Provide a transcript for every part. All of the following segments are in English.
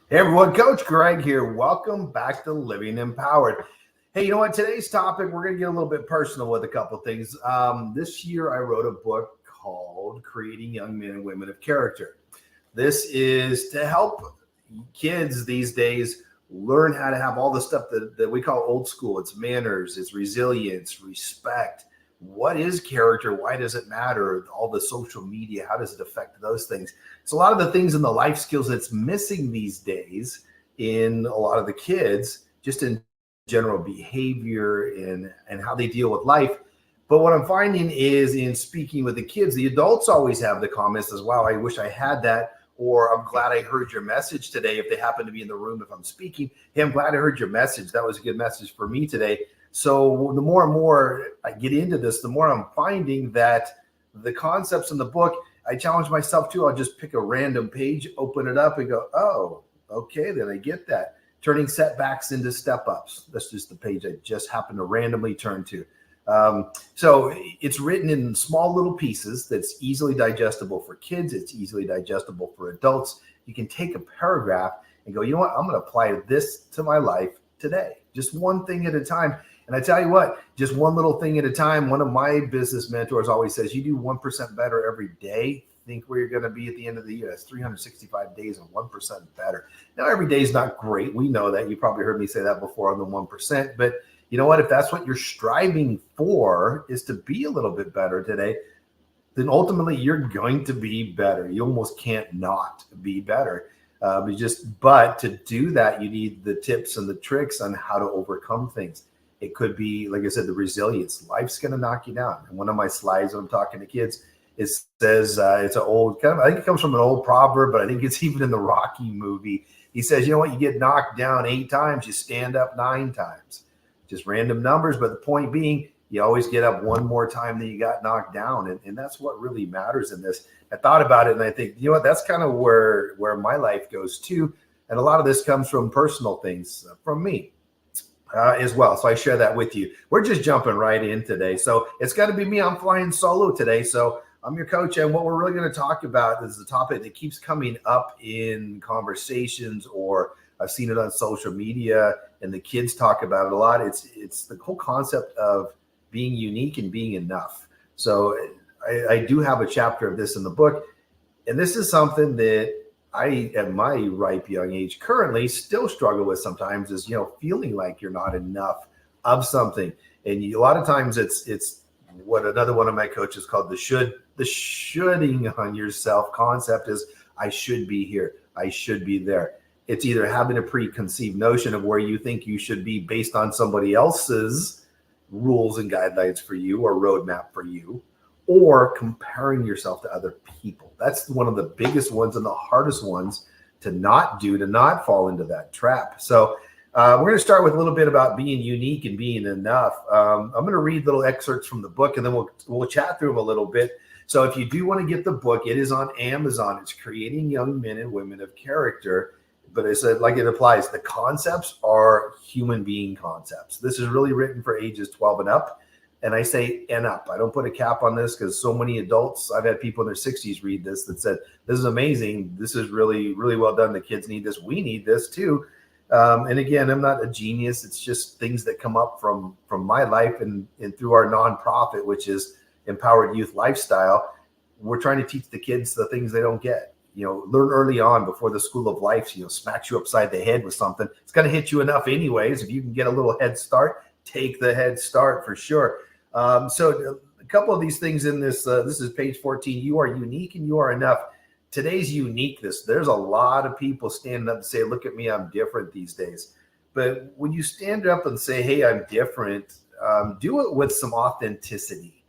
Hey everyone, Coach Greg here. Welcome back to Living Empowered. Hey, you know what? Today's topic, we're going to get a little bit personal with a couple things. This year, I wrote a book called Creating Young Men and Women of Character. This is to help kids these days learn how to have all the stuff that we call old school. It's manners, it's resilience, respect. What is character? Why does it matter? All the social media, how does it affect those things? It's a lot of the things in the life skills that's missing these days in a lot of the kids, just in general behavior and how they deal with life. But what I'm finding is in speaking with the kids, the adults always have the comments as, wow, I wish I had that. Or I'm glad I heard your message today. If they happen to be in the room, if I'm speaking, hey, I'm glad I heard your message. That was a good message for me today. So the more and more I get into this, the more I'm finding that the concepts in the book, I challenge myself too. I'll just pick a random page, open it up and go, oh, okay, then I get that. Turning setbacks into step ups. That's just the page I just happened to randomly turn to. So it's written in small little pieces that's easily digestible for kids. It's easily digestible for adults. You can take a paragraph and go, you know what? I'm going to apply this to my life today. Just one thing at a time. And I tell you what, just one little thing at a time. One of my business mentors always says, you do 1% better every day. Think where you're going to be at the end of the year. That's 365 days and 1% better. Now, every day is not great. We know that. You probably heard me say that before on the 1%. But you know what? If that's what you're striving for, is to be a little bit better today, then ultimately you're going to be better. You almost can't not be better. But to do that, you need the tips and the tricks on how to overcome things. It could be, like I said, the resilience. Life's going to knock you down. And one of my slides when I'm talking to kids, it says it's an old kind of, I think it comes from an old proverb, but I think it's even in the Rocky movie. He says, you know what? You get knocked down 8 times, you stand up 9 times. Just random numbers. But the point being, you always get up one more time than you got knocked down. And that's what really matters in this. I thought about it and I think, you know what? That's kind of where my life goes too. And a lot of this comes from personal things from me. As well. So I share that with you. We're just jumping right in today. So it's got to be me. I'm flying solo today. So I'm your coach. And what we're really going to talk about is the topic that keeps coming up in conversations, or I've seen it on social media and the kids talk about it a lot. It's the whole concept of being unique and being enough. So I do have a chapter of this in the book. And this is something that I, at my ripe young age, currently still struggle with sometimes, is, feeling like you're not enough of something. And a lot of times it's what another one of my coaches called the shoulding on yourself concept is, I should be here. I should be there. It's either having a preconceived notion of where you think you should be based on somebody else's rules and guidelines for you or roadmap for you, or comparing yourself to other people. That's one of the biggest ones and the hardest ones to not do, to not fall into that trap. So we're going to start with a little bit about being unique and being enough. I'm going to read little excerpts from the book, and then we'll chat through them a little bit. So if you do want to get the book, it is on Amazon. It's Creating Young Men and Women of Character. But I said, like it applies, the concepts are human being concepts. This is really written for ages 12 and up. And I say and up. I don't put a cap on this because so many adults, I've had people in their 60s read this that said, this is amazing. This is really, really well done. The kids need this. We need this too. And again, I'm not a genius. It's just things that come up from my life and through our nonprofit, which is Empowered Youth Lifestyle. We're trying to teach the kids the things they don't get. Learn early on before the school of life, smacks you upside the head with something. It's going to hit you enough anyways. If you can get a little head start, take the head start for sure. So a couple of these things in this, this is page 14. You are unique and you are enough. Today's uniqueness. There's a lot of people standing up and say, look at me, I'm different these days. But when you stand up and say, hey, I'm different, do it with some authenticity.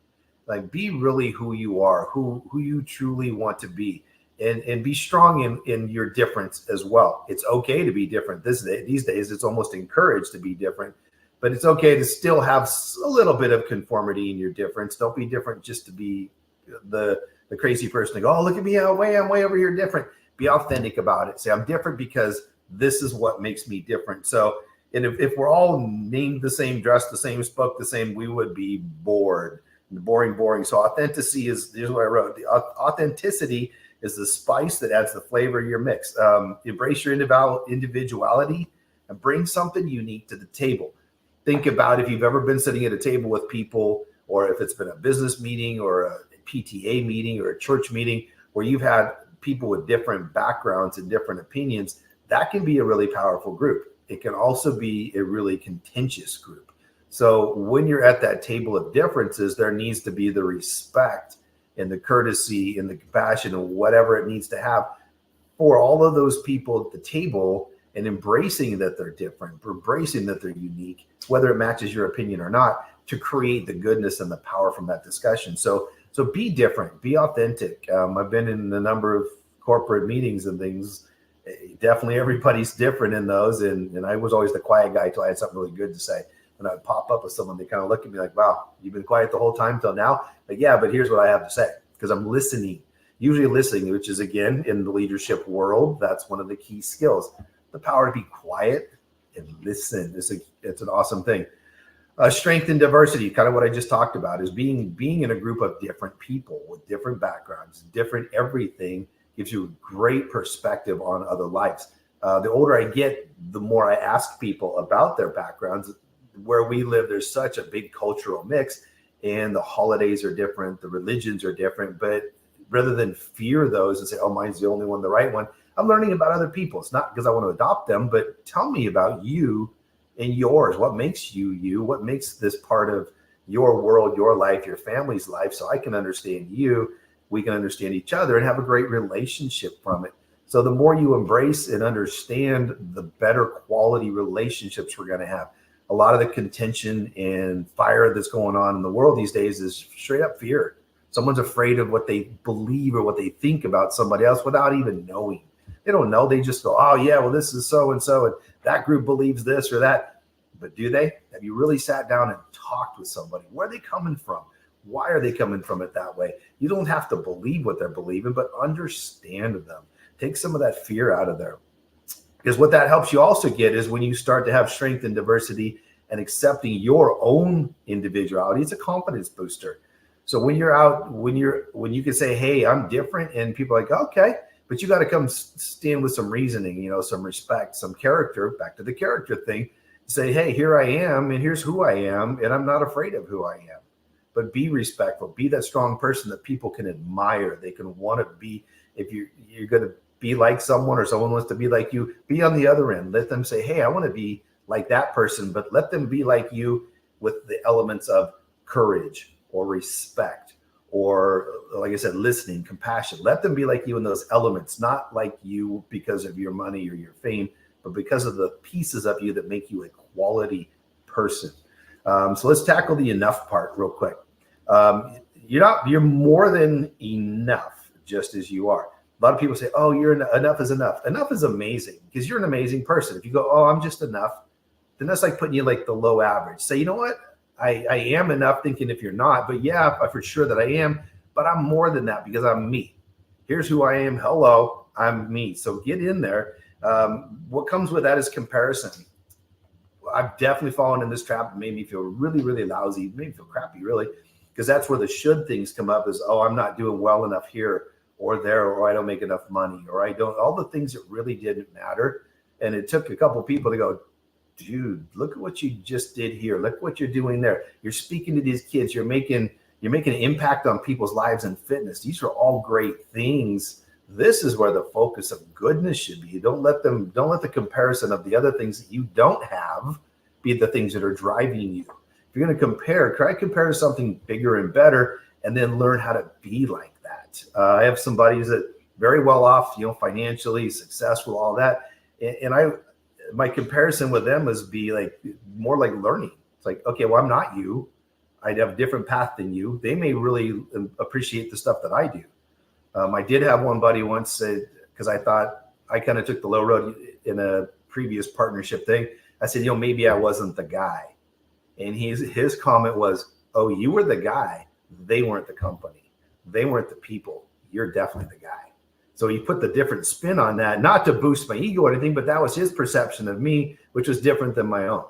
Like, be really who you are, who you truly want to be. And be strong in your difference as well. It's okay to be different. These days, it's almost encouraged to be different. But it's okay to still have a little bit of conformity in your difference. Don't be different just to be the crazy person to go, oh, look at me, I'm way over here different. Be authentic about it. Say, I'm different because this is what makes me different. So, and if we're all named the same, dressed the same, spoke the same, we would be bored. Boring. So authenticity here's what I wrote. The authenticity is the spice that adds the flavor of your mix. Embrace your individuality and bring something unique to the table. Think about if you've ever been sitting at a table with people, or if it's been a business meeting or a PTA meeting or a church meeting where you've had people with different backgrounds and different opinions. That can be a really powerful group. It can also be a really contentious group. So when you're at that table of differences, there needs to be the respect and the courtesy and the compassion and whatever it needs to have for all of those people at the table, and embracing that they're different, embracing that they're unique, whether it matches your opinion or not, to create the goodness and the power from that discussion. So be different, be authentic. I've been in a number of corporate meetings and things. Definitely everybody's different in those. And I was always the quiet guy until I had something really good to say. When I would pop up with someone, they kind of look at me like, wow, you've been quiet the whole time till now? But yeah, but here's what I have to say, because I'm listening. Usually listening, which is, again, in the leadership world, that's one of the key skills. The power to be quiet and listen. It's an awesome thing. Strength and diversity, kind of what I just talked about, is being in a group of different people with different backgrounds, different everything, gives you a great perspective on other lives. The older I get, the more I ask people about their backgrounds. Where we live, there's such a big cultural mix, and the holidays are different, the religions are different. But rather than fear those and say, oh, mine's the only one, the right one, I'm learning about other people. It's not because I want to adopt them, but tell me about you and yours. What makes you you? What makes this part of your world, your life, your family's life, so I can understand you, we can understand each other and have a great relationship from it. So the more you embrace and understand, the better quality relationships we're going to have. A lot of the contention and fire that's going on in the world these days is straight up fear. Someone's afraid of what they believe or what they think about somebody else without even knowing. They don't know. They just go, oh, yeah, well, this is so-and-so, and that group believes this or that. But do they? Have you really sat down and talked with somebody? Where are they coming from? Why are they coming from it that way? You don't have to believe what they're believing, but understand them. Take some of that fear out of there. Because what that helps you also get is when you start to have strength and diversity and accepting your own individuality, it's a confidence booster. So when you're out, when you can say, hey, I'm different, and people are like, okay, but you got to come stand with some reasoning, some respect, some character, back to the character thing, say, hey, here I am, and here's who I am, and I'm not afraid of who I am. But be respectful, be that strong person that people can admire. They can want to be, if you're going to be like someone or someone wants to be like you, be on the other end. Let them say, hey, I want to be like that person, but let them be like you with the elements of courage or respect, or like I said, listening, compassion. Let them be like you in those elements, not like you because of your money or your fame, but because of the pieces of you that make you a quality person. So let's tackle the enough part real quick. You're more than enough just as you are. A lot of people say, oh, enough is enough. Enough is amazing because you're an amazing person. If you go, oh, I'm just enough, then that's like putting you like the low average. Say, you know what? I am enough, thinking if you're not, but yeah, for sure that I am, but I'm more than that because I'm me. Here's who I am. Hello, I'm me. So get in there. What comes with that is comparison. I've definitely fallen in this trap. It made me feel really, really lousy. It made me feel crappy, really, because that's where the should things come up is, oh, I'm not doing well enough here or there, or I don't make enough money, or I don't, all the things that really didn't matter. And it took a couple of people to go, dude, look at what you just did here. Look what you're doing there. You're speaking to these kids. You're making an impact on people's lives and fitness. These are all great things. This is where the focus of goodness should be. Don't let the comparison of the other things that you don't have be the things that are driving you. If you're going to compare, try to compare to something bigger and better, and then learn how to be like that. I have some buddies that very well off, financially successful, all that. And my comparison with them is be like more like learning. It's like, okay, well, I'm not you. I have a different path than you. They may really appreciate the stuff that I do. I did have one buddy once say, because I thought I kind of took the low road in a previous partnership thing. I said, maybe I wasn't the guy. And his comment was, oh, you were the guy. They weren't the company. They weren't the people. You're definitely the guy. So he put the different spin on that, not to boost my ego or anything, but that was his perception of me, which was different than my own.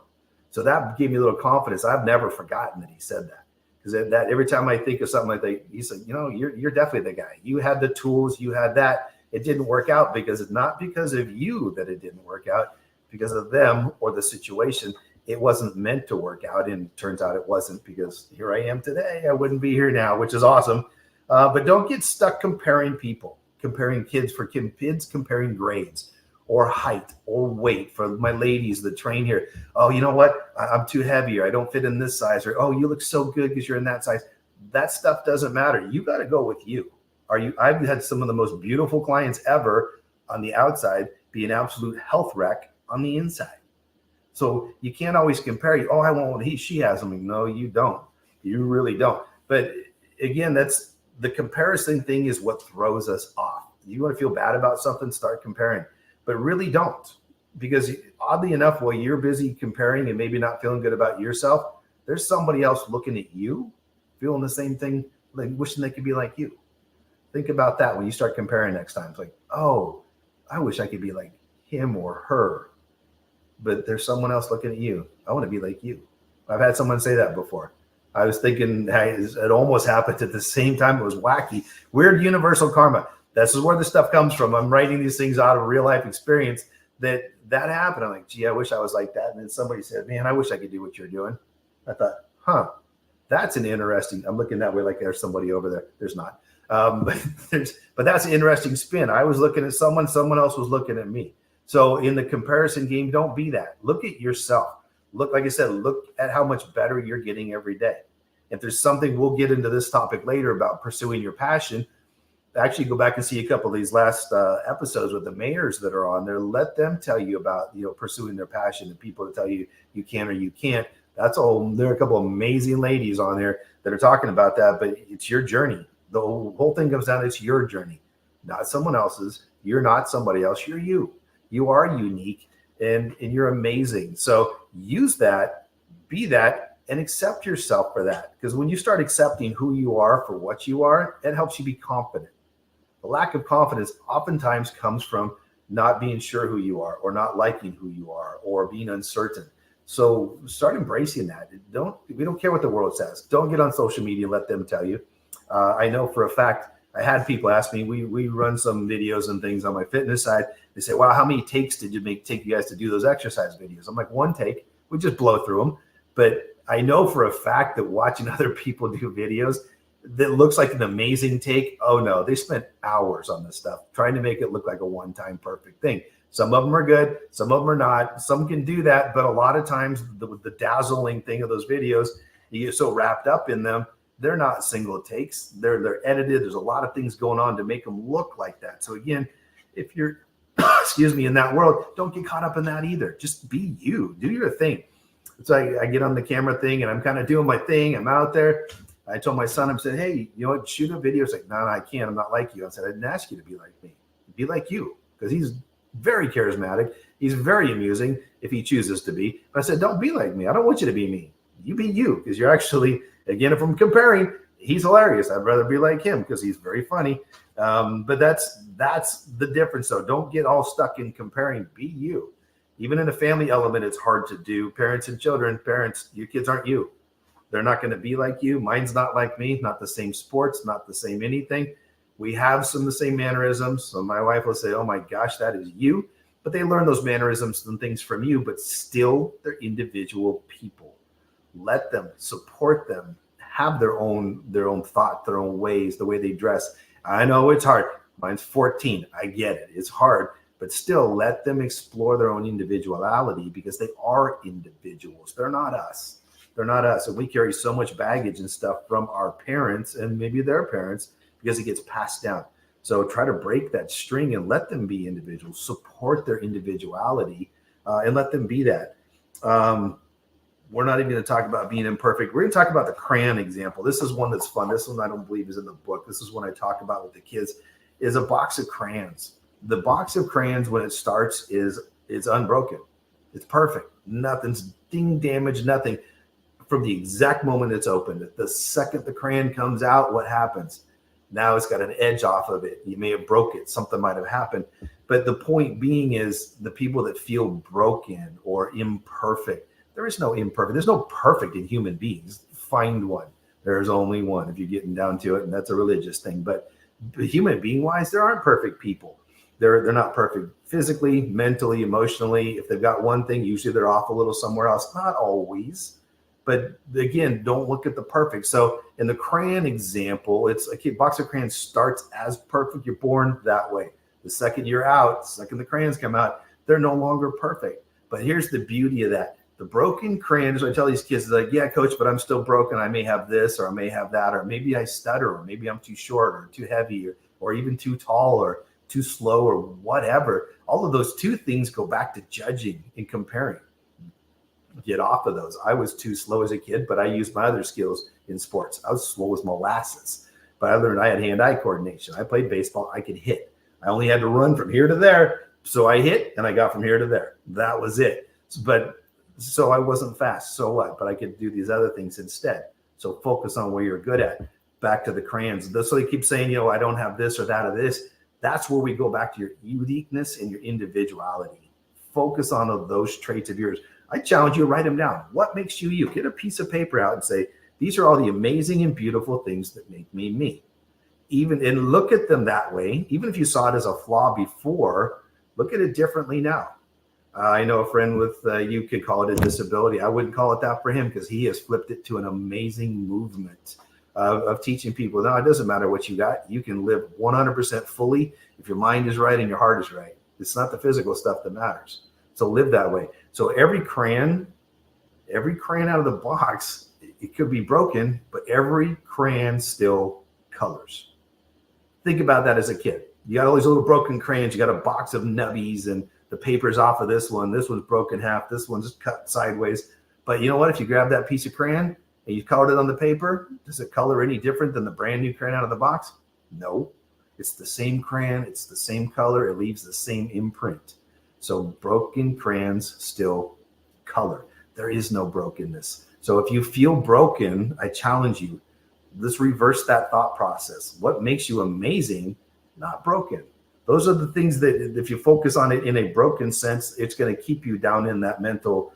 So that gave me a little confidence. I've never forgotten that he said that, Because that every time I think of something like that, he's like, you're definitely the guy. You had the tools, you had that. It didn't work out because it's not because of you that it didn't work out, because of them or the situation. It wasn't meant to work out, and turns out it wasn't, because here I am today. I wouldn't be here now, which is awesome. But don't get stuck comparing people, comparing kids for kids, comparing grades or height or weight. For my ladies that train here, oh, you know what? I'm too heavy, or I don't fit in this size, or oh, you look so good because you're in that size. That stuff doesn't matter. You got to go with you. I've had some of the most beautiful clients ever on the outside be an absolute health wreck on the inside. So you can't always compare. Oh, I want what she has. I mean, no, you don't. You really don't. But again, that's the comparison thing is what throws us off. You want to feel bad about something, start comparing, but really don't. Because oddly enough, while you're busy comparing and maybe not feeling good about yourself, there's somebody else looking at you, feeling the same thing, like wishing they could be like you. Think about that when you start comparing next time. It's like, oh, I wish I could be like him or her. But there's someone else looking at you. I want to be like you. I've had someone say that before. I was thinking it almost happened at the same time. It was wacky. Weird universal karma. This is where the stuff comes from. I'm writing these things out of real life experience that happened. I'm like, gee, I wish I was like that. And then somebody said, man, I wish I could do what you're doing. I thought, that's an interesting, I'm looking that way like there's somebody over there. There's not. But that's an interesting spin. I was looking at someone else was looking at me. So in the comparison game, don't be that. Look at yourself. Look, like I said, look at how much better you're getting every day. If there's something, we'll get into this topic later about pursuing your passion. Actually, go back and see a couple of these last episodes with the mayors that are on there. Let them tell you about, pursuing their passion, and people that tell you you can or you can't. There are a couple of amazing ladies on there that are talking about that, but it's your journey. The whole thing comes down to it's your journey, not someone else's. You're not somebody else. You're you. You are unique and you're amazing. So use that, be that, and accept yourself for that. Because when you start accepting who you are for what you are, it helps you be confident. The lack of confidence oftentimes comes from not being sure who you are, or not liking who you are, or being uncertain. So start embracing that. We don't care what the world says. Don't get on social media, let them tell you. I know for a fact, I had people ask me, we run some videos and things on my fitness side. They say, wow, how many takes did you take you guys to do those exercise videos? I'm like, one take. We just blow through them. But I know for a fact that watching other people do videos that looks like an amazing take, oh no, they spent hours on this stuff trying to make it look like a one-time perfect thing. Some of them are good, some of them are not. Some can do that, but a lot of times the dazzling thing of those videos, you get so wrapped up in them, they're not single takes. They're edited. There's a lot of things going on to make them look like that. So again, if you're, in that world, don't get caught up in that either. Just be you. Do your thing. So I get on the camera thing and I'm kind of doing my thing. I'm out there. I told my son, I said, hey, you know what? Shoot a video. It's like, no, I can't. I'm not like you. I said, I didn't ask you to be like me. Be like you, because he's very charismatic. He's very amusing if he chooses to be. But I said, don't be like me. I don't want you to be me. You be you, because you're actually, again, if I'm comparing, he's hilarious. I'd rather be like him because he's very funny. But that's the difference. So don't get all stuck in comparing. Be you. Even in a family element, it's hard to do. Parents and children, your kids aren't you. They're not going to be like you. Mine's not like me, not the same sports, not the same anything. We have some of the same mannerisms. So my wife will say, oh my gosh, that is you. But they learn those mannerisms and things from you, but still they're individual people. Let them, support them, have their own thought, their own ways, the way they dress. I know it's hard. Mine's 14. I get it. It's hard, but still let them explore their own individuality, because they are individuals. They're not us. They're not us. And we carry so much baggage and stuff from our parents and maybe their parents because it gets passed down. So try to break that string and let them be individuals, support their individuality, and let them be that. We're not even going to talk about being imperfect. We're going to talk about the crayon example. This is one that's fun. This one I don't believe is in the book. This is one I talk about with the kids, is a box of crayons. The box of crayons, when it starts, it's unbroken. It's perfect. Nothing's ding damaged, nothing. From the exact moment it's opened, the second the crayon comes out, what happens? Now it's got an edge off of it. You may have broke it. Something might have happened. But the point being is the people that feel broken or imperfect, there is no imperfect. There's no perfect in human beings. Find one. There's only one if you're getting down to it, and that's a religious thing. But human being wise, there aren't perfect people. They're not perfect physically, mentally, emotionally. If they've got one thing, usually they're off a little somewhere else. Not always. But again, don't look at the perfect. So in the crayon example, it's a box of crayons starts as perfect. You're born that way. The second you're out, the second the crayons come out, they're no longer perfect. But here's the beauty of that. The broken crayons, I tell these kids, like, yeah, coach, but I'm still broken. I may have this, or I may have that, or maybe I stutter, or maybe I'm too short or too heavy, or even too tall or too slow or whatever. All of those two things go back to judging and comparing. Get off of those. I was too slow as a kid, but I used my other skills in sports. I was slow as molasses, but I learned I had hand-eye coordination. I played baseball. I could hit. I only had to run from here to there. So I hit and I got from here to there. That was it. But so I wasn't fast. So what? But I could do these other things instead. So focus on where you're good at. Back to the crayons. So they keep saying, I don't have this or that or this. That's where we go back to your uniqueness and your individuality. Focus on those traits of yours. I challenge you to write them down. What makes you you? Get a piece of paper out and say, these are all the amazing and beautiful things that make me me. And look at them that way. Even if you saw it as a flaw before, look at it differently now. I know a friend with, you could call it a disability. I wouldn't call it that for him because he has flipped it to an amazing movement of teaching people. No, it doesn't matter what you got. You can live 100% fully if your mind is right and your heart is right. It's not the physical stuff that matters. So live that way. So every crayon out of the box, it could be broken, but every crayon still colors. Think about that as a kid. You got all these little broken crayons. You got a box of nubbies and the paper's off of this one. This one's broken half. This one's cut sideways. But you know what? If you grab that piece of crayon and you colored it on the paper, does it color any different than the brand new crayon out of the box? No. It's the same crayon. It's the same color. It leaves the same imprint. So broken crayons still color. There is no brokenness. So if you feel broken, I challenge you, let's reverse that thought process. What makes you amazing, not broken? Those are the things that if you focus on it in a broken sense, it's going to keep you down in that mental,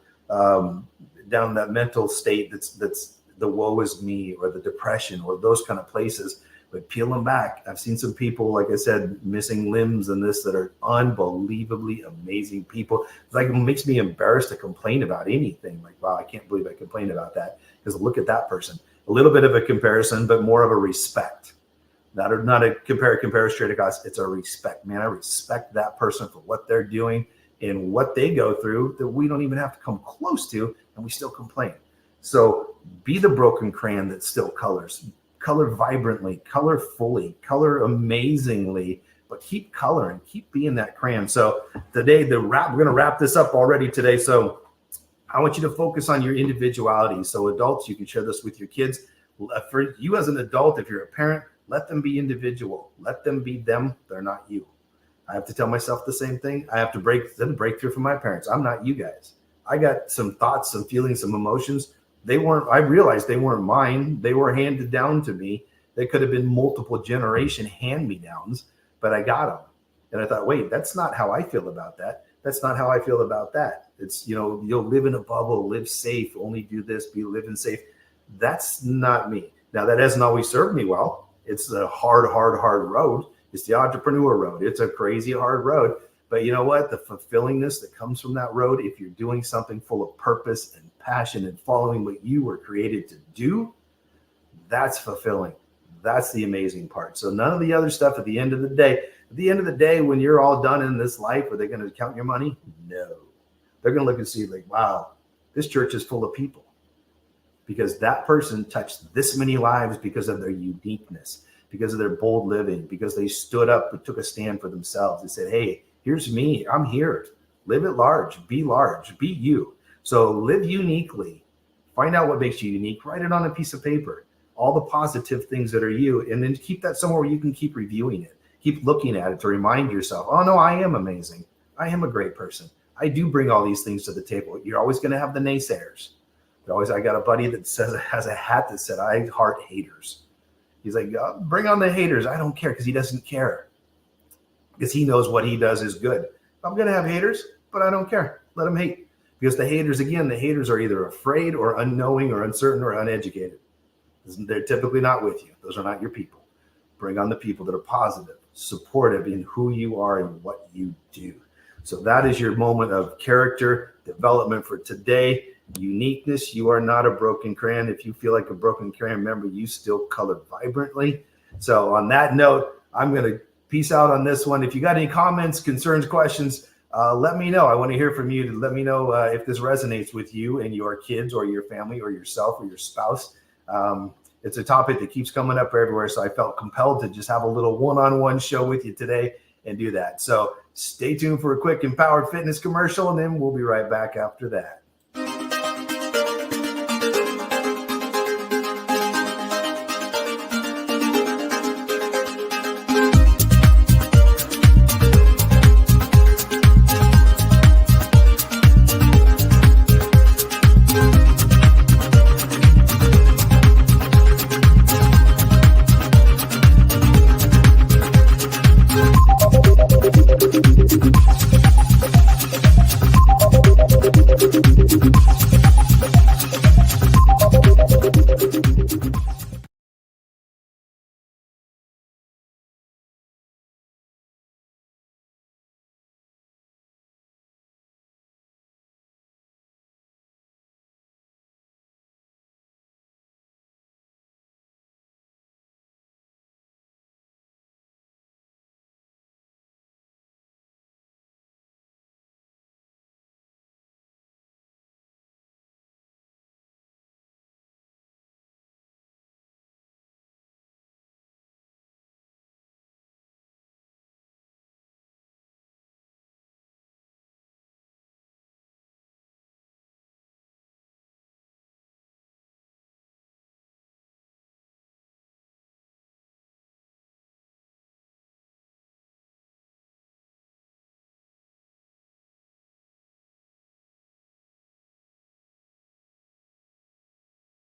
state that's the woe is me or the depression or those kind of places. But peel them back. I've seen some people, like I said, missing limbs and this that are unbelievably amazing people. It's like it makes me embarrassed to complain about anything. Like, wow, I can't believe I complained about that. Because look at that person. A little bit of a comparison, but more of a respect. Not a compare straight across. It's a respect. Man, I respect that person for what they're doing and what they go through that we don't even have to come close to, and we still complain. So be the broken crayon that still colors. Color vibrantly, color fully, color amazingly, but keep coloring, keep being that crayon. So today, we're going to wrap this up already today. So I want you to focus on your individuality. So adults, you can share this with your kids. For you as an adult, if you're a parent, let them be individual. Let them be them. They're not you. I have to tell myself the same thing. I have to break through from my parents. I'm not you guys. I got some thoughts, some feelings, some emotions. I realized they weren't mine. They were handed down to me. They could have been multiple generation hand-me-downs, but I got them. And I thought, wait, that's not how I feel about that. That's not how I feel about that. It's, you'll live in a bubble, live safe, only do this, be living safe. That's not me. Now, that hasn't always served me well. It's a hard road. It's the entrepreneur road. It's a crazy hard road. But you know what? The fulfillingness that comes from that road, if you're doing something full of purpose and passion and following what you were created to do, that's fulfilling. That's the amazing part. So none of the other stuff at the end of the day, when you're all done in this life, are they going to count your money? No. They're going to look and see like, wow, this church is full of people because that person touched this many lives because of their uniqueness, because of their bold living, because they stood up and took a stand for themselves and said, hey, here's me. I'm here. Live at large. Be you. So live uniquely. Find out what makes you unique. Write it on a piece of paper. All the positive things that are you, and then keep that somewhere where you can keep reviewing it. Keep looking at it to remind yourself, oh, no, I am amazing. I am a great person. I do bring all these things to the table. You're always going to have the naysayers. I got a buddy that has a hat that said, I heart haters. He's like, bring on the haters. I don't care because he doesn't care. Because he knows what he does is good. I'm going to have haters, but I don't care. Let them hate. Because the haters are either afraid or unknowing or uncertain or uneducated. They're typically not with you. Those are not your people. Bring on the people that are positive, supportive in who you are and what you do. So that is your moment of character development for today. Uniqueness. You are not a broken crayon. If you feel like a broken crayon, remember, you still color vibrantly. So on that note, I'm going to peace out on this one. If you got any comments, concerns, questions, let me know. I want to hear from you to let me know if this resonates with you and your kids or your family or yourself or your spouse. It's a topic that keeps coming up everywhere. So I felt compelled to just have a little one-on-one show with you today and do that. So stay tuned for a quick Empowered Fitness commercial, and then we'll be right back after that.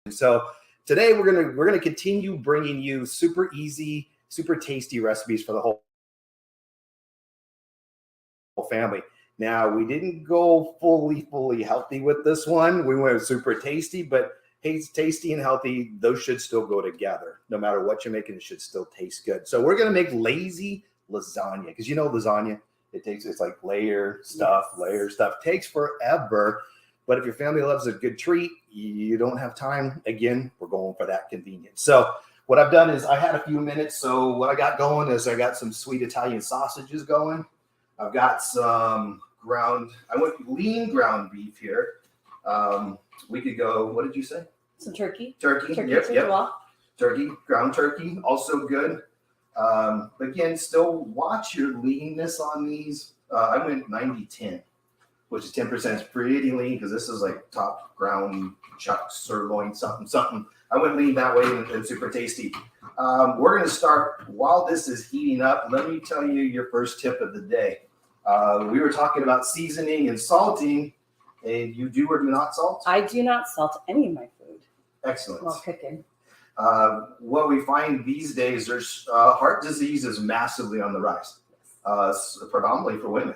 So today we're gonna continue bringing you super easy, super tasty recipes for the whole family. Now, we didn't go fully healthy with this one. We went super tasty, but tasty and healthy, those should still go together. No matter what you're making, it should still taste good. So we're gonna make lazy lasagna, because you know lasagna, it's like layer stuff, takes forever. But if your family loves a good treat, you don't have time. Again, we're going for that convenience. So what I've done is I had a few minutes. So what I got going is I got some sweet Italian sausages going. I've got some I went lean ground beef here. We could go, what did you say? Some turkey. Turkey. Yep. Turkey, ground turkey, also good. Again, still watch your leanness on these. I went 90-10. Which is 10%. Is pretty lean because this is like top ground chuck sirloin, something. I went lean that way and super tasty. We're going to start while this is heating up. Let me tell you your first tip of the day. We were talking about seasoning and salting. And you do or do not salt? I do not salt any of my food. Excellent. While cooking. What we find these days, there's heart disease is massively on the rise, predominantly for women.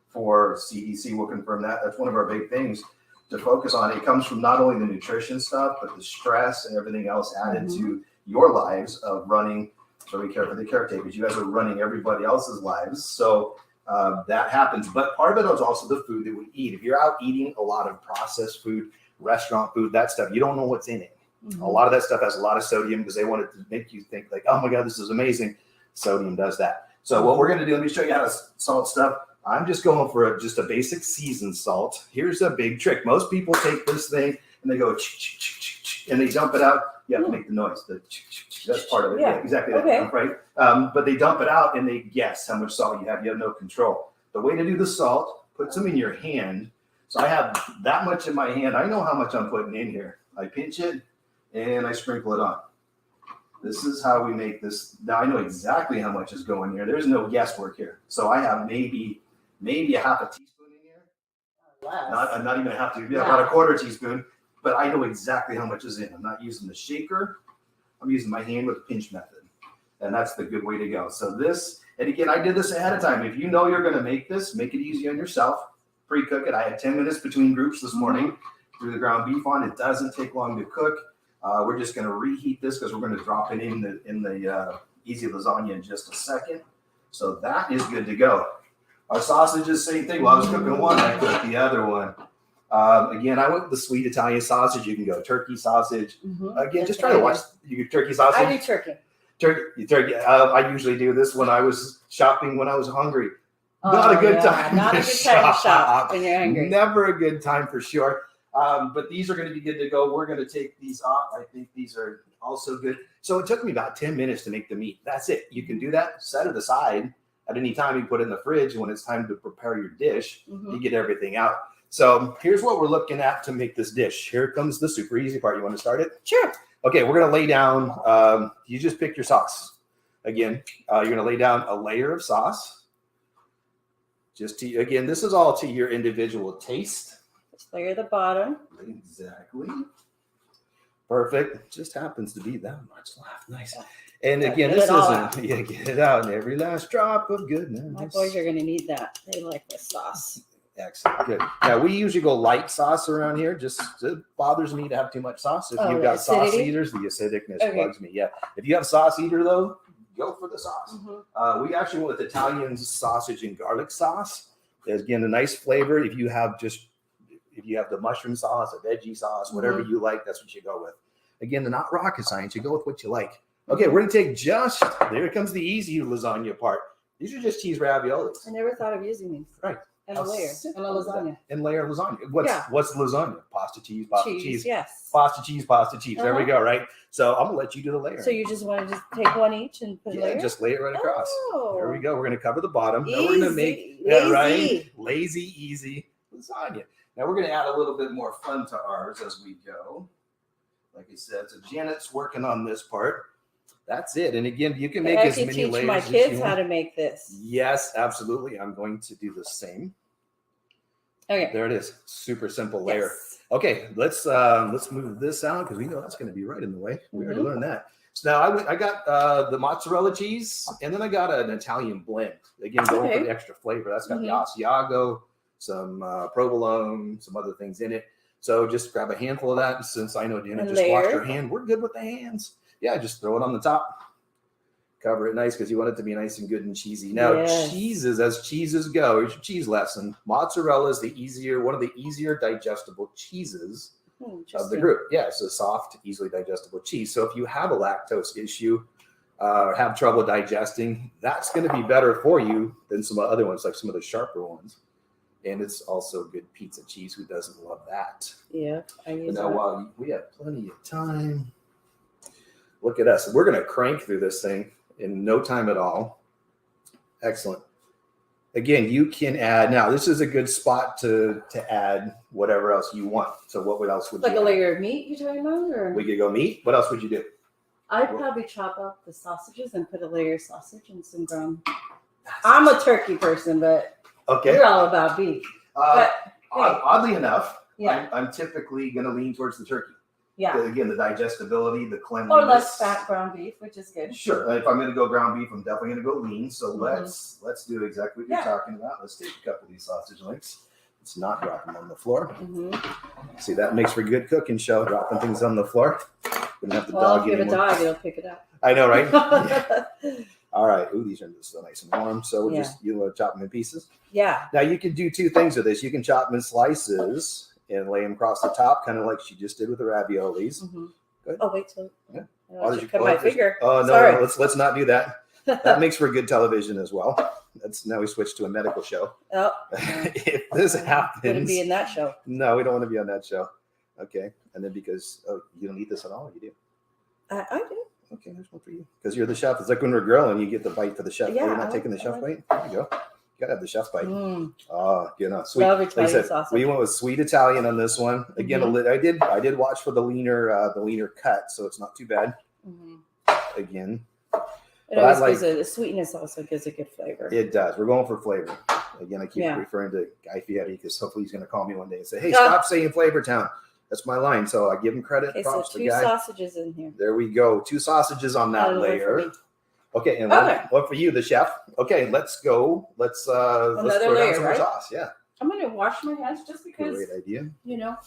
For CDC will confirm that. That's one of our big things to focus on. It comes from not only the nutrition stuff, but the stress and everything else added to your lives of running. So we care for the caretakers. You guys are running everybody else's lives. So that happens. But part of it is also the food that we eat. If you're out eating a lot of processed food, restaurant food, that stuff, you don't know what's in it. A lot of that stuff has a lot of sodium because they want it to make you think like, oh my God, this is amazing. Sodium does that. So what we're going to do, let me show you how to salt stuff. I'm just going for just a basic seasoned salt. Here's a big trick. Most people take this thing and they go and they dump it out. You have to make the noise. That's part of it. Yeah, exactly. Okay. Right. But they dump it out and they guess how much salt you have. You have no control. The way to do the salt, put some in your hand. So I have that much in my hand. I know how much I'm putting in here. I pinch it and I sprinkle it on. This is how we make this. Now I know exactly how much is going here. There's no guesswork here. So I have maybe a half a teaspoon in here. Less. Not even a half teaspoon, about a quarter teaspoon. But I know exactly how much is in. I'm not using the shaker. I'm using my hand with the pinch method. And that's the good way to go. So this, and again, I did this ahead of time. If you know you're going to make this, make it easy on yourself. Pre-cook it. I had 10 minutes between groups this morning. Threw the ground beef on. It doesn't take long to cook. We're just going to reheat this because we're going to drop it in the easy lasagna in just a second. So that is good to go. Our sausages, same thing. While I was cooking one, I cooked the other one. Again, I went with the sweet Italian sausage. You can go turkey sausage. Again, just try to watch turkey sausage. I do turkey. Turkey. I usually do this when I was shopping when I was hungry. Not a good time. Not a good time to shop when you're hungry. Never a good time for sure. But these are going to be good to go. We're going to take these off. I think these are also good. So it took me about 10 minutes to make the meat. That's it. You can do that. Set it aside at any time. You put it in the fridge. When it's time to prepare your dish, you get everything out. So here's what we're looking at to make this dish. Here comes the super easy part. You want to start it? Sure. Okay, we're going to lay down. You just pick your sauce. Again, you're going to lay down a layer of sauce. Again, this is all to your individual taste. Just layer the bottom. Exactly. Perfect. Just happens to be that much left. Nice. And again, this isn't, get it out in every last drop of goodness. My boys are going to need that. They like this sauce. Excellent. Good. Now, we usually go light sauce around here. Just it bothers me to have too much sauce. If you've got sauce eaters, the acidicness bugs me. Yeah. If you have sauce eater, though, go for the sauce. We actually went with Italian sausage and garlic sauce. There's, again, a nice flavor. If you have the mushroom sauce, a veggie sauce, whatever you like, that's what you go with. Again, they're not rocket science. You go with what you like. Okay, we're going to take there comes the easy lasagna part. These are just cheese raviolis. I never thought of using these. Right. And a layer. And a lasagna. And layer lasagna. What's lasagna? Pasta, cheese, cheese. Yes. Pasta, cheese. There we go, right? So I'm going to let you do the layer. So you just want to just take one each and put a layer? Just lay it right across. Oh. There we go. We're going to cover the bottom. Easy. Now we're going to make lazy, easy lasagna. Now we're going to add a little bit more fun to ours as we go. Like I said, so Janet's working on this part. That's it. And again, you can make as many layers my kids how to make this. Yes, absolutely. I'm going to do the same. Okay. There it is. Super simple layer. Yes. Okay, let's move this out because we know that's going to be right in the way. We already learned that. So now I got the mozzarella cheese, and then I got an Italian blend. Again, going for the extra flavor. That's got the Asiago, some provolone, some other things in it. So just grab a handful of that. And since I know Dana just washed her hand, we're good with the hands. Yeah, just throw it on the top. Cover it nice because you want it to be nice and good and cheesy. Now, cheeses, as cheeses go, here's your cheese lesson. Mozzarella is one of the easier digestible cheeses of the group. Yeah, it's a soft, easily digestible cheese. So if you have a lactose issue or have trouble digesting, that's going to be better for you than some other ones, like some of the sharper ones. And it's also good pizza cheese. Who doesn't love that? Yeah, I use that. While we have plenty of time, look at us. We're going to crank through this thing in no time at all. Excellent. Again, you can add. Now, this is a good spot to add whatever else you want. So what else would you add? A layer of meat you're talking about? Or? We could go meat. What else would you do? I'd probably chop up the sausages and put a layer of sausage and some ground. I'm a turkey person, but you're all about beef. Oddly enough, I'm typically going to lean towards the turkey. Yeah. Again, the digestibility, the cleanliness. Or less fat ground beef, which is good. Sure. If I'm going to go ground beef, I'm definitely going to go lean. So let's do exactly what you're talking about. Let's take a couple of these sausage links. Let's not drop them on the floor. See, that makes for good cooking show, dropping things on the floor. We don't have the dog anymore. If you have a dog, it'll pick it up. I know, right? All right. Ooh, these are still nice and warm. So we'll you chop them in pieces? Yeah. Now you can do two things with this. You can chop them in slices and lay them across the top, kind of like she just did with the raviolis. Good. Oh, wait till I cut my finger. Oh no, let's not do that. That makes for good television as well. Now we switch to a medical show. Oh, if this happens, wouldn't be in that show. No, we don't want to be on that show. Okay, and then because you don't eat this at all, you do. I do. Okay, there's one for you because you're the chef. It's like when we're grilling, you get the bite for the chef. Yeah, you're not taking the chef bite. There you go. Gotta have the chef bite. Sweet. Love Italian sausage. We went with sweet Italian on this one. Again, I did watch for the leaner cut, so it's not too bad. Again, it always the sweetness also gives a good flavor. It does. We're going for flavor. Again, I keep referring to Guy Fieri because hopefully he's going to call me one day and say, "Hey, stop saying Flavor Town." That's my line. So I give him credit. Props so to Guy. 2 sausages in here. There we go. 2 sausages on that layer. Okay, and one for you, the chef. Okay, let's go. Let's throw down some more sauce. Yeah. I'm gonna wash my hands just because. Great idea. You know.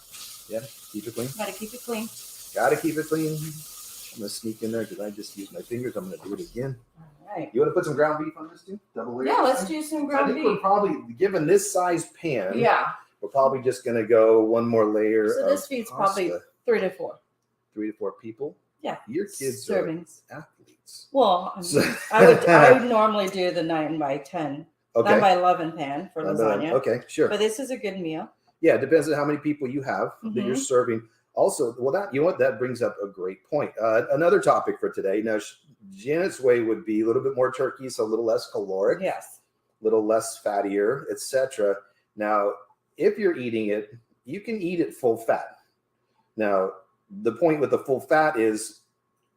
Yeah, keep it clean. Gotta keep it clean. Gotta keep it clean. I'm gonna sneak in there because I just used my fingers. I'm gonna do it again. All right. You want to put some ground beef on this too? Double layer. Yeah, let's do some I ground think we're beef. probably, given this size pan, Yeah. we're probably just gonna go one more layer. So this of feeds pasta. probably 3 to 4. 3 to 4 people. Yeah. Your kids servings. are athletes. Well, So- I would normally do the 9 by 10, Okay. 9 by 11 pan for lasagna. Okay, sure. But this is a good meal. Yeah, it depends on how many people you have that you're Mhm. serving. Also, well, that, you know what, that brings up a great point. Another topic for today. Now, Janet's way would be a little bit more turkey, so a little less caloric, Yes. a little less fattier, etc. Now, if you're eating it, you can eat it full fat. Now, the point with the full fat is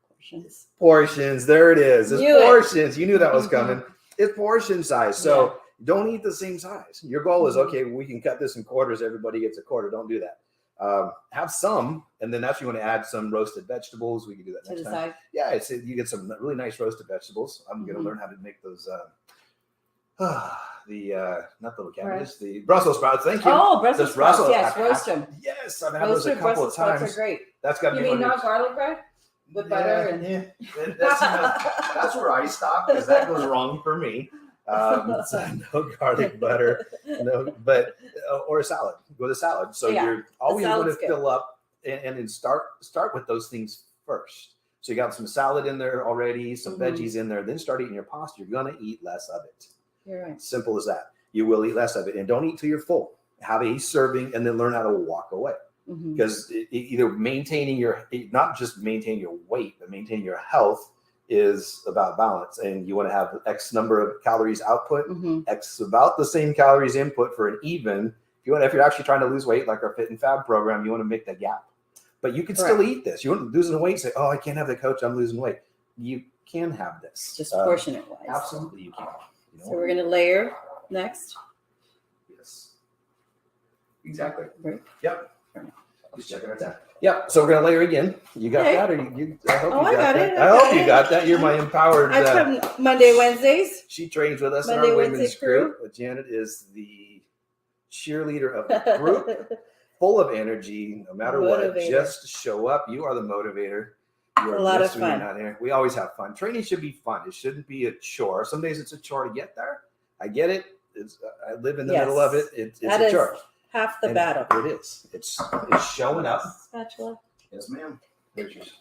Portions. portions. There it is. It's Knew it. portions. You knew that was Mhm. coming. It's portion size. So don't eat the same size. Your goal is, Mhm. okay, we can cut this in quarters. Everybody gets a quarter. Don't do that. Have some, and then that's you want to add some roasted vegetables. We can do that To next the time. side. Yeah, you get some really nice roasted vegetables. I'm going to Mhm. learn how to make those. Not the little cabbages, the Brussels sprouts. Thank you. Oh, Brussels Just sprouts. Brussels- Yes, roast them. Yes, I've had those a Roasted couple Brussels of sprouts times. are great. That's got to You be mean one of not garlic bread? With butter and that's where I stop because that goes wrong for me. So no garlic butter, no, but or a salad. Go to salad. So Yeah, you're always going to salad's good. fill up and then start with those things first. So you got some salad in there already, some Mhm. veggies in there. Then start eating your pasta. You're going to eat less of it. You're right. Simple as that. You will eat less of it, and don't eat till you're full. Have a serving and then learn how to walk away. Mhm. Because either maintaining not just maintaining your weight, but maintaining your health is about balance. And you want to have X number of calories output, Mhm. X about the same calories input for an even. If you're actually trying to lose weight, like our Fit and Fab program, you want to make that gap. But you can still Correct. eat this. You want to losing weight, say, oh, I can't have the coach, I'm losing weight. You can have this. Just portion it wise. Absolutely, you can. You know? So we're gonna layer next. Yes. Exactly. Right. Yep. Just checking it out. Yep. So we're gonna layer again. You got Okay. that, or you? I hope Oh, you I got that. it. I hope you got that. You're my empowered. I come Monday, Wednesdays. She trains with us Monday, in our Wednesday women's crew. group. But Janet is the cheerleader of the group, full of energy. No matter what, Motivator. just show up. You are the motivator. You are A lot of just when you're fun. not here. We always have fun. Training should be fun. It shouldn't be a chore. Some days it's a chore to get there. I get it. I live in the middle of it. It's That a is chore. half the And battle. It is. It's showing up. Spatula. Yes, ma'am. There's yours.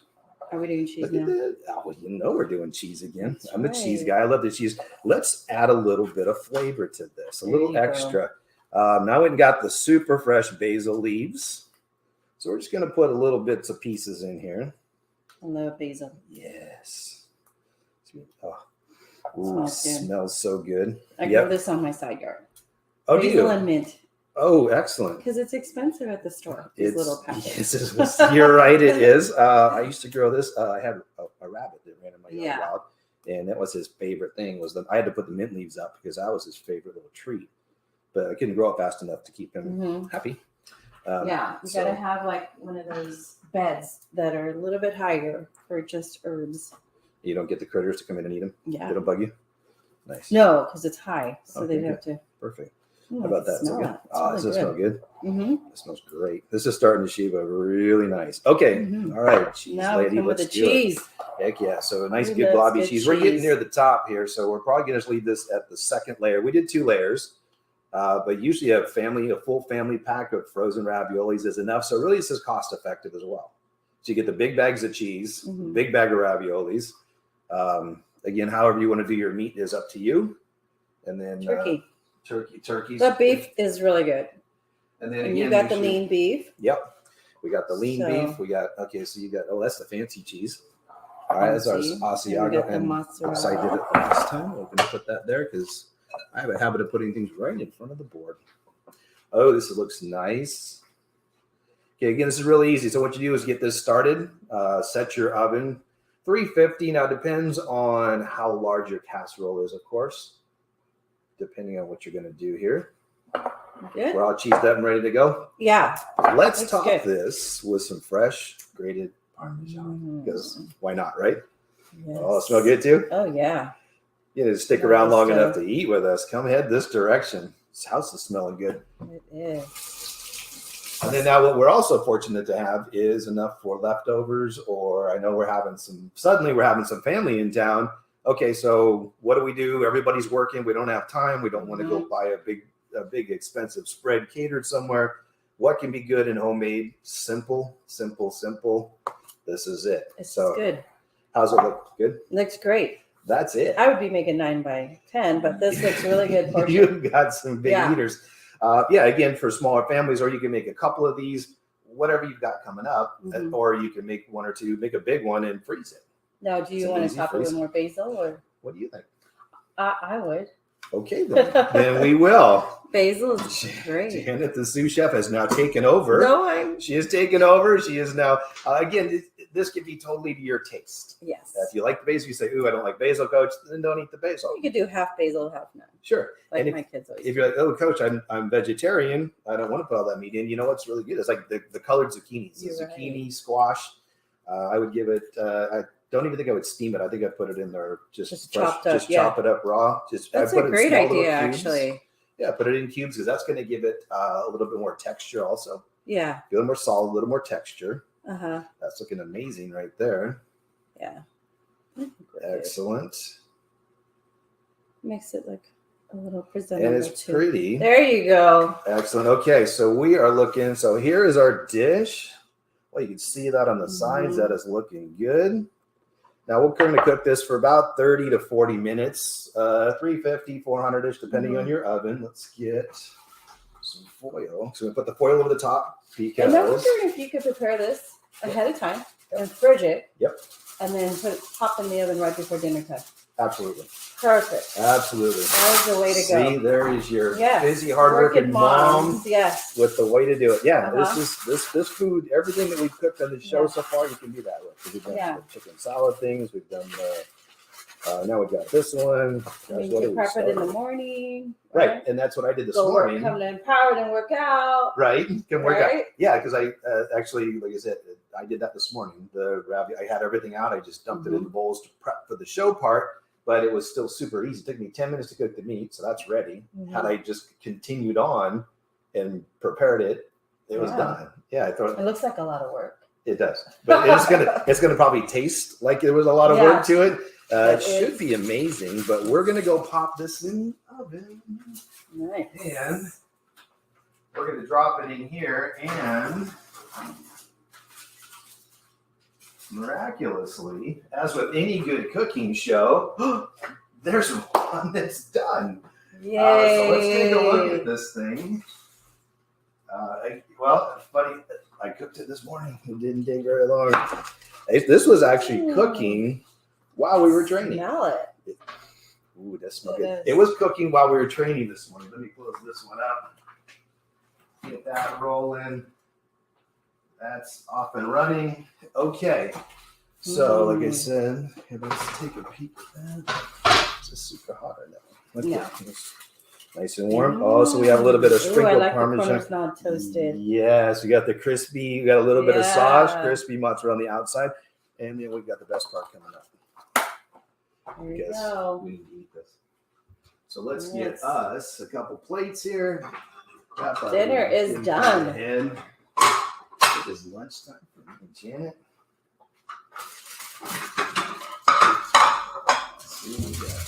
Are we doing cheese Look at now? that. Oh, you know we're doing cheese again. That's I'm a cheese right. guy. I love the cheese. Let's add a little bit of flavor to this, a There little you go. extra. Now I went and got the super fresh basil leaves. So we're just going to put a little bits of pieces in here. I love basil. Yes. Oh, Smells good. smells so good. I Yep. grow this on my side yard. Oh, do Basil you? and mint. Oh, excellent. Because it's expensive at the store. These little packets. You're right. It is. I used to grow this. I had a rabbit that ran in my yard Yeah. wild, and that was his favorite thing. I had to put the mint leaves up because that was his favorite little treat. But I couldn't grow it fast enough to keep him Mhm. happy. Yeah, you so- gotta have like one of those beds that are a little bit higher for just herbs. You don't get the critters to come in and eat them. Yeah. They don't bug you. Nice. No, because it's high, so Okay, they'd have to. Perfect. Ooh, How about that? Smell So good. that. It's Oh, really does this smell good? Mm-hmm. It smells great. This is starting to shape up really nice. Okay. Mhm. All right. Cheese Now we lady. come with Let's the do it. cheese. Heck yeah. So a nice Who good loves blobby good cheese. We're getting cheese? near the top here. So we're probably going to leave this at the second layer. We did 2 layers, but usually a full family pack of frozen raviolis is enough. So really this is cost effective as well. So you get the big bags of cheese, Mhm. big bag of raviolis. Again, however you want to do your meat is up to you. And then Turkey. turkeys. The beef is really good. And then And again, you got make the sure- lean beef. Yep. We got the lean So- beef. We got, so you got, that's the fancy cheese. All right, that's our Aussie. And we Asiago. got the And mozzarella. yes, I did it last time. We're going to put that there because I have a habit of putting things right in front of the board. Oh, this looks nice. Okay, again, this is really easy. So what you do is get this started. Set your oven 350. Now, it depends on how large your casserole is, of course, depending on what you're going to do here. Good. We're all cheesed up and ready to go. Yeah. Let's Looks top good. this with some fresh grated Parmesan Mhm. because why not, right? Yes. Oh, smell good too? Oh yeah. You know, stick Love around this long enough stuff. to eat with us. Come head this direction. This house is smelling good. It is. And then now what we're also fortunate to have is enough for leftovers, or I know we're having some family in town. Okay, so what do we do? Everybody's working. We don't have time. We don't want to go buy a big expensive spread catered somewhere. What can be good and homemade? Simple. This is it. It's so good. How's it look? Good? Looks great. That's it. I would be making 9 by 10, but this looks really good portion. You've got some big eaters. Again, for smaller families, or you can make a couple of these, whatever you've got coming up, or you can make 1 or 2, make a big one and freeze it. Now, do you want to top it with more basil, or? What do you think? I would. Okay, then we will. Basil is great. Janet, the sous chef, has now taken over. She has taken over. She is now, again, this could be totally to your taste. Yes. If you like the basil, you say, ooh, I don't like basil, coach, then don't eat the basil. You could do half basil, half none. Sure. Like and my kids always if you're like, oh, coach, I'm vegetarian, I don't want to put all that meat in. You know what's really good? It's like the colored zucchinis. The zucchini, squash. I would give it, I don't even think I would steam it. I think I'd put it in there just fresh, chopped up. Just chop it up raw. That's a great idea, actually. Yeah, put it in cubes because that's going to give it a little bit more texture also. Yeah. A little more solid, a little more texture. Uh-huh. That's looking amazing right there. Yeah. Excellent. Makes it look a little presentable. And it's pretty. There you go. Excellent. Okay, so we are looking. So here is our dish. Well, you can see that on the sides. That is looking good. Now we're going to cook this for about 30 to 40 minutes, 350, 400-ish, depending on your oven. Let's get some foil. So we put the foil over the top because. And I'm wondering if you could prepare this ahead of time and fridge it. Yep. And then pop in the oven right before dinner time. Absolutely. Perfect. Absolutely. That is the way to go. See, there is your busy, hardworking mom with the way to do it. Yeah, this food, everything that we've cooked on the show so far, you can do that with. We've done the chicken salad things. We've done now we've got this one. You can prep it in the morning. Right, and that's what I did this morning. Come to Empowered and work out. Right, can work out. Yeah, because I actually, like I said, I did that this morning. The ravioli, I had everything out. I just dumped it in the bowls to prep for the show part. But it was still super easy. It took me 10 minutes to cook the meat, so that's ready. Had I just continued on and prepared it, it was done. Yeah, I thought it looks like a lot of work. It does, but it's gonna probably taste like there was a lot of work to it. It should be amazing, but we're gonna go pop this in the oven. Nice. And we're gonna drop it in here, and miraculously, as with any good cooking show, there's one that's done. Yay! So let's take a look at this thing. Funny, I cooked it this morning. It didn't take very long. This was actually cooking while we were training. Smell it. Ooh, that smells good. It was cooking while we were training this morning. Let me close this one up. Get that rolling. That's off and running. Okay. So, like I said, let's take a peek at that. It's just super hot right now. Yeah. Nice and warm. Oh, so we have a little bit of sprinkled Parmesan. The corners not toasted. Yes, we got the crispy. We got a little bit of sauce, crispy mozzarella on the outside, and then we've got the best part coming up. There you go. We need to eat this. So let's get us a couple plates here. Dinner is done. And it is lunchtime for me and Janet.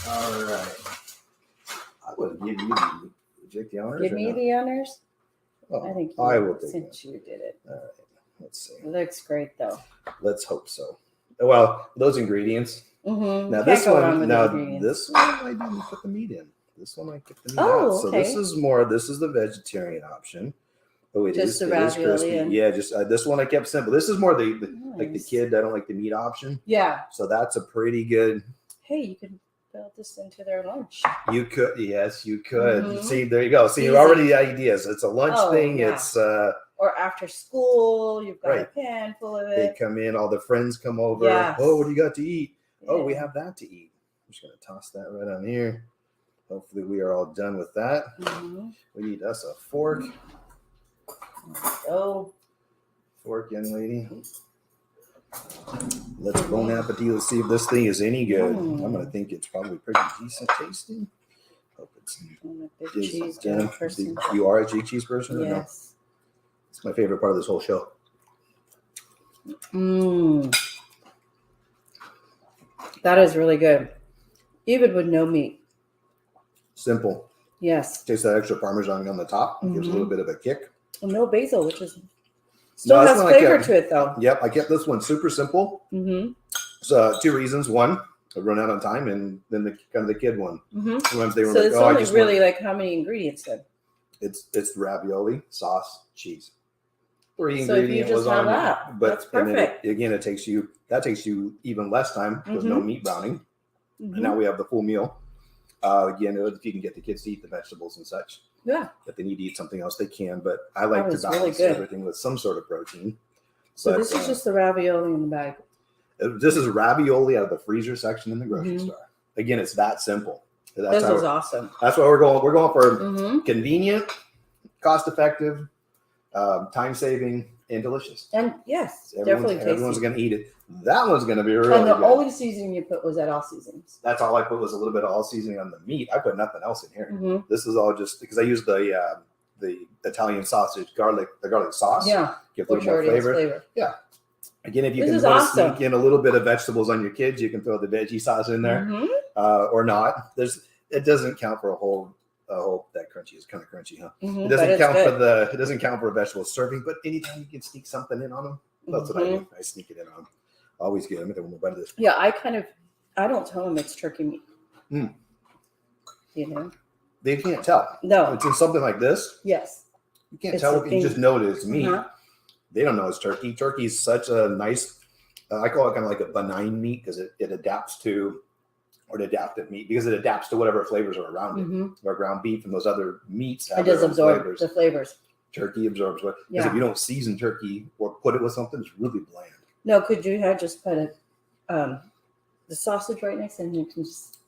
All right. I would give you the honors. Give me the honors. Oh, I think I will since you did it. All right. Let's see. It looks great though. Let's hope so. Well, those ingredients. Mm-hmm. Now this one I didn't put the meat in. This one I put the meat out. So this is the vegetarian option. Oh, it is crispy. Yeah, just this one I kept simple. This is more like the kid. I don't like the meat option. Yeah. So that's a pretty good. Hey, you can build this into their lunch. You could, yes, you could. Mm-hmm. See, there you go. See, you're already the ideas. It's a lunch thing. Yeah. It's or after school, you've got a pan full of it. They come in, all the friends come over. Yes. Oh, what do you got to eat? Yeah. Oh, we have that to eat. I'm just gonna toss that right on here. Hopefully, we are all done with that. Mm-hmm. We need us a fork. Oh, fork, young lady. Let's bon appetit. Let's see if this thing is any good. I'm gonna think it's probably pretty decent tasting. Hope it's I'm a big cheese person. You are a big cheese person? Yes. It's my favorite part of this whole show. That is really good. Even with no meat. Simple. Yes. Taste that extra Parmesan on the top. Gives a little bit of a kick. And no basil, which is still has flavor to it though. Yep, I kept this one super simple. So 2 reasons. One, I run out of time, and then the kid one. Sometimes they were so like, it's "Oh, only I just really want..." like how many ingredients then? It's ravioli, sauce, cheese. 3 So if you ingredient just have lasagna. that, But that's perfect. Again, it takes you even less time because no meat browning. And now we have the full meal. Again, if you can get the kids to eat the vegetables and such. Yeah. If they need to eat something else, they can. But I like to balance everything with some sort of protein. So this is just the ravioli in the bag. This is ravioli out of the freezer section in the grocery store. Again, it's that simple. This is awesome. That's why we're going. We're going for convenient, cost-effective, time-saving, and delicious. And yes, definitely tasty. Everyone's going to eat it. That one's going to be really And the good. only seasoning you put was that all seasonings. That's all I put was a little bit of all seasoning on the meat. I put nothing else in here. This is all just because I use the Italian sausage garlic sauce. Yeah, give a little more flavor. Yeah. Again, if you can sneak in a little bit of vegetables on your kids, you can throw the veggie sauce in there or not. It doesn't count for a whole that crunchy is kind of crunchy, huh? It doesn't count it doesn't count for a vegetable serving, but anytime you can sneak something in on them, that's what I do. I sneak it in on them. Always get them. One more bite of this. Yeah, I don't tell them it's turkey meat. You know, they can't tell. No, it's in something like this. Yes, you can't tell. You just know it is meat. They don't know it's turkey. Turkey is such a nice. I call it kind of like a benign meat because it adapts to, or an adaptive meat because it adapts to whatever flavors are around it. Our ground beef and those other meats have it does absorb the flavors. Turkey absorbs what because if you don't season turkey or put it with something, it's really bland. No, could you have just put the sausage right next and you can just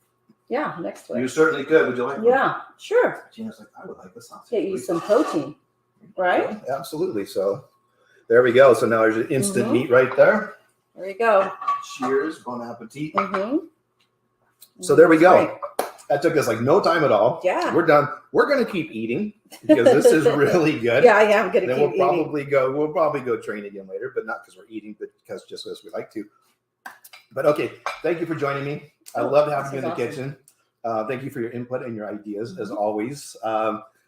next to it. You certainly could. Would you like? Yeah, sure. Gina's like, I would like the sausage. Get you some protein, right? Yeah, absolutely. So there we go. So now there's an instant meat right there. There you go. Cheers. Bon appetit. So there we go. That took us like no time at all. Yeah. We're done. We're going to keep eating because this is really good. Yeah, I am going to keep eating. We'll probably go train again later, but not because we're eating, but because just as we like to. But okay, thank you for joining me. I love having you in the kitchen. Thank you for your input and your ideas as always.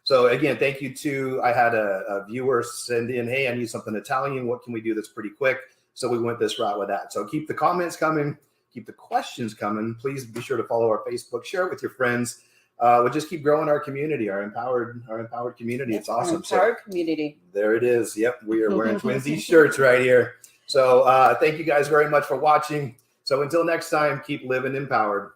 So again, thank you to, I had a viewer send in, hey, I need something Italian. What can we do that's pretty quick? So we went this route with that. So keep the comments coming. Keep the questions coming. Please be sure to follow our Facebook, share it with your friends. We'll just keep growing our community, our empowered community. It's awesome. Empowered community. There it is. Yep. We are wearing Twinsies shirts right here. So thank you guys very much for watching. So until next time, keep living empowered.